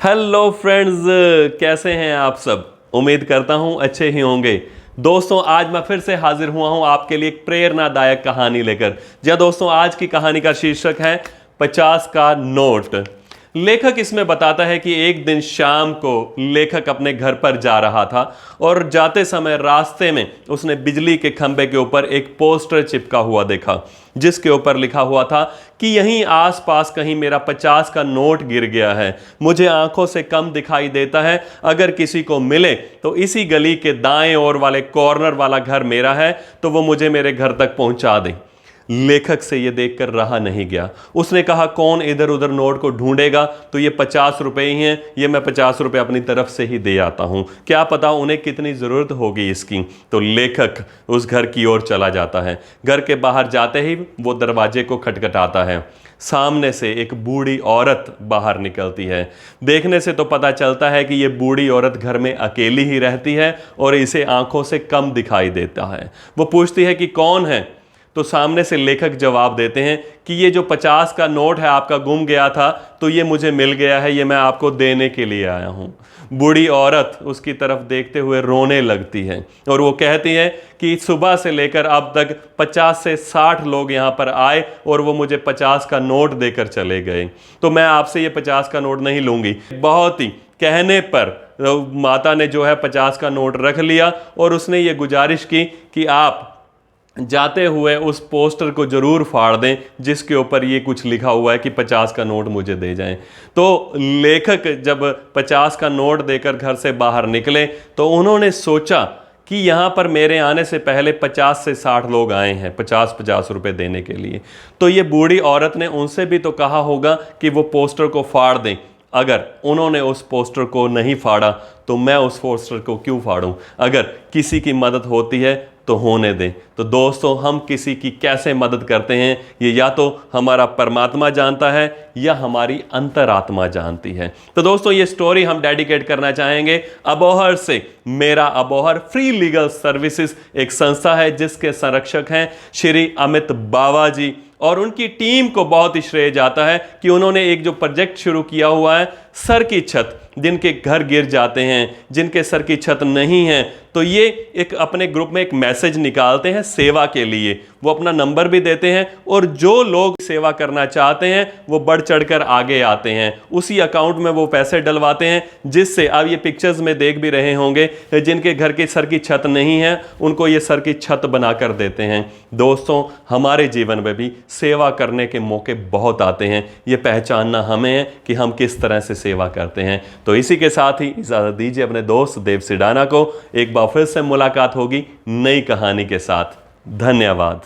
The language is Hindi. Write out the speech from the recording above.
हेलो फ्रेंड्स, कैसे हैं आप सब। उम्मीद करता हूं अच्छे ही होंगे। दोस्तों, आज मैं फिर से हाजिर हुआ हूं आपके लिए एक प्रेरणादायक कहानी लेकर। जी दोस्तों, आज की कहानी का शीर्षक है 50 का नोट। लेखक इसमें बताता है कि एक दिन शाम को लेखक अपने घर पर जा रहा था और जाते समय रास्ते में उसने बिजली के खंभे के ऊपर एक पोस्टर चिपका हुआ देखा, जिसके ऊपर लिखा हुआ था कि यहीं आसपास कहीं मेरा 50 का नोट गिर गया है। मुझे आंखों से कम दिखाई देता है। अगर किसी को मिले तो इसी गली के दाएं ओर वाले कॉर्नर वाला घर मेरा है, तो वो मुझे मेरे घर तक पहुंचा दे। लेखक से यह देखकर रहा नहीं गया। उसने कहा, कौन इधर उधर नोट को ढूंढेगा, तो ये 50 रुपए ही हैं, ये मैं 50 रुपए अपनी तरफ से ही दे आता हूं, क्या पता उन्हें कितनी जरूरत होगी इसकी। तो लेखक उस घर की ओर चला जाता है। घर के बाहर जाते ही वो दरवाजे को खटखटाता है। सामने से एक बूढ़ी औरत बाहर निकलती है। देखने से तो पता चलता है कि ये बूढ़ी औरत घर में अकेली ही रहती है और इसे आंखों से कम दिखाई देता है। वो पूछती है कि कौन है, तो सामने से लेखक जवाब देते हैं कि ये जो 50 का नोट है आपका गुम गया था, तो ये मुझे मिल गया है, ये मैं आपको देने के लिए आया हूं। बूढ़ी औरत उसकी तरफ देखते हुए रोने लगती है और वो कहती है कि सुबह से लेकर अब तक 50 से 60 लोग यहाँ पर आए और वो मुझे 50 का नोट देकर चले गए, तो मैं आपसे ये 50 का नोट नहीं लूंगी। बहुत ही कहने पर माता ने जो है 50 का नोट रख लिया और उसने ये गुजारिश की कि आप जाते हुए उस पोस्टर को जरूर फाड़ दें जिसके ऊपर ये कुछ लिखा हुआ है कि 50 का नोट मुझे दे जाएं। तो लेखक जब 50 का नोट देकर घर से बाहर निकले तो उन्होंने सोचा कि यहाँ पर मेरे आने से पहले 50 से 60 लोग आए हैं 50-50 रुपए देने के लिए। तो ये बूढ़ी औरत ने उनसे भी तो कहा होगा कि वो पोस्टर को फाड़ दें। अगर उन्होंने उस पोस्टर को नहीं फाड़ा तो मैं उस पोस्टर को क्यों फाड़ूं। अगर किसी की मदद होती है तो होने दें। तो दोस्तों, हम किसी की कैसे मदद करते हैं ये या तो हमारा परमात्मा जानता है या हमारी अंतरात्मा जानती है। तो दोस्तों, ये स्टोरी हम डेडिकेट करना चाहेंगे अबोहर से। मेरा अबोहर फ्री लीगल सर्विसेज एक संस्था है जिसके संरक्षक हैं श्री अमित बावा जी, और उनकी टीम को बहुत ही श्रेय जाता है कि उन्होंने एक जो प्रोजेक्ट शुरू किया हुआ है, सर की छत, जिनके घर गिर जाते हैं, जिनके सर की छत नहीं है, तो ये एक अपने ग्रुप में एक मैसेज निकालते हैं सेवा के लिए। वो अपना नंबर भी देते हैं और जो लोग सेवा करना चाहते हैं वो बढ़ चढ़कर आगे आते हैं। उसी अकाउंट में वो पैसे डलवाते हैं, जिससे अब ये पिक्चर्स में देख भी रहे होंगे, जिनके घर की सर की छत नहीं है उनको ये सर की छत बनाकर देते हैं। दोस्तों, हमारे जीवन में भी सेवा करने के मौके बहुत आते हैं। ये पहचानना हमें है कि हम किस तरह से सेवा करते हैं। तो इसी के साथ ही इजाजत दीजिए अपने दोस्त देव सिडाना को। एक बार फिर से मुलाकात होगी नई कहानी के साथ। धन्यवाद।